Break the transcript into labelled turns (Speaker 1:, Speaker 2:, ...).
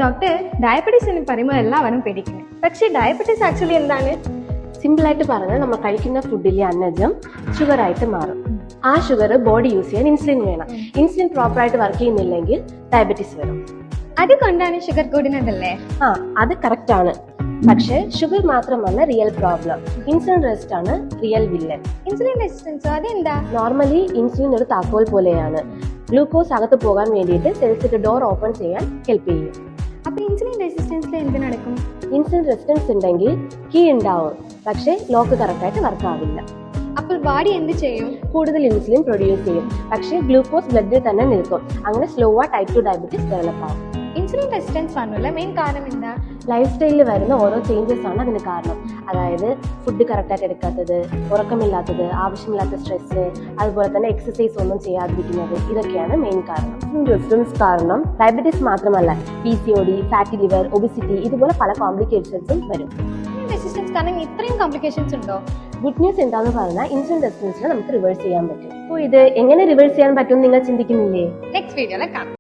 Speaker 1: Doctor, diabetes എന്ന് പറയുമ്പോൾ എല്ലാവരും പേടിക്കുന്നത്. പക്ഷേ ഡയബറ്റീസ് ആക്ച്വലി എന്താണ്?
Speaker 2: സിമ്പിൾ ആയിട്ട് പറഞ്ഞാൽ നമ്മൾ കഴിക്കുന്ന ഫുഡിലെ അന്നജം ഷുഗർ ആയിട്ട് മാറും. ആ ഷുഗർ ബോഡി യൂസ് ചെയ്യാൻ ഇൻസുലിൻ വേണം. ഇൻസുലിൻ പ്രോപ്പർ ആയിട്ട് വർക്ക് ചെയ്യുന്നില്ലെങ്കിൽ ഡയബറ്റീസ് വരും.
Speaker 1: അതുകൊണ്ടാണ് ഷുഗർ കൂടുന്നതല്ലേ?
Speaker 2: അത് കറക്റ്റ് ആണ്. പക്ഷേ ഷുഗർ മാത്രമല്ല റിയൽ പ്രോബ്ലം. ഇൻസുലിൻ റെസിസ്റ്റ് ആണ് റിയൽ വില്ലൻ.
Speaker 1: ഇൻസുലിൻ റെസിസ്റ്റൻസോ അതെന്താ?
Speaker 2: നോർമലി ഇൻസുലിൻ ഒരു താക്കോൽ പോലെയാണ്. ഗ്ലൂക്കോസ് അകത്ത് പോകാൻ വേണ്ടിയിട്ട് സെൽസിന്റെ ഡോർ ഓപ്പൺ ചെയ്യാൻ ഹെൽപ്പ് ചെയ്യും.
Speaker 1: അപ്പൊ ഇൻസുലിൻ റെസിസ്റ്റൻസിൽ എന്ത് നടക്കും?
Speaker 2: ഇൻസുലിൻ റെസിസ്റ്റൻസ് ഉണ്ടെങ്കിൽ കീ ഉണ്ടാവും, പക്ഷേ ലോക്ക് കറക്റ്റ് ആയിട്ട് വർക്ക് ആവില്ല.
Speaker 1: അപ്പോൾ ബോഡി എന്ത് ചെയ്യും?
Speaker 2: കൂടുതൽ ഇൻസുലിൻ പ്രൊഡ്യൂസ് ചെയ്യും, പക്ഷേ ഗ്ലൂക്കോസ് ബ്ലഡിൽ തന്നെ നിൽക്കും. അങ്ങനെ സ്ലോ ആ ടൈപ്പ് 2 ഡയബറ്റീസ് ഡെവലപ്പ് ആവും.
Speaker 1: ഇൻസുലിൻ റെസിസ്റ്റൻസ് വന്നുള്ള മെയിൻ കാരണം എന്താ?
Speaker 2: ലൈഫ് സ്റ്റൈലിൽ വരുന്ന ഓരോ ചേഞ്ചസ് ആണ് അതിന് കാരണം. അതായത് ഫുഡ് കറക്റ്റായിട്ട് എടുക്കാത്തത്, ഉറക്കമില്ലാത്തത്, ആവശ്യമില്ലാത്ത സ്ട്രെസ്, അതുപോലെ തന്നെ എക്സസൈസ് ഒന്നും ചെയ്യാതിരിക്കുന്നത്, ഇതൊക്കെയാണ് മെയിൻ കാരണം. റെസിസ്റ്റൻസ് കാരണം ഡയബറ്റീസ് മാത്രമല്ല PCOD, ഫാറ്റി ലിവർ, ഒബിസിറ്റി ഇതുപോലെ പല കോംപ്ലിക്കേഷൻസും വരും.
Speaker 1: റെസിസ്റ്റൻസ് കാരണം ഇത്രയും കോംപ്ലിക്കേഷൻസ് ഉണ്ടോ?
Speaker 2: ഗുഡ് ന്യൂസ് എന്താണെന്ന് പറഞ്ഞാൽ ഇൻസുലിൻ റെസിസ്റ്റൻസിനെ നമുക്ക് റിവേഴ്സ് ചെയ്യാൻ പറ്റും. അപ്പോൾ ഇത് എങ്ങനെ റിവേഴ്സ് ചെയ്യാൻ പറ്റും നിങ്ങൾ ചിന്തിക്കുന്നില്ലേ?
Speaker 1: നെക്സ്റ്റ് വീഡിയോയിൽ കാണാം.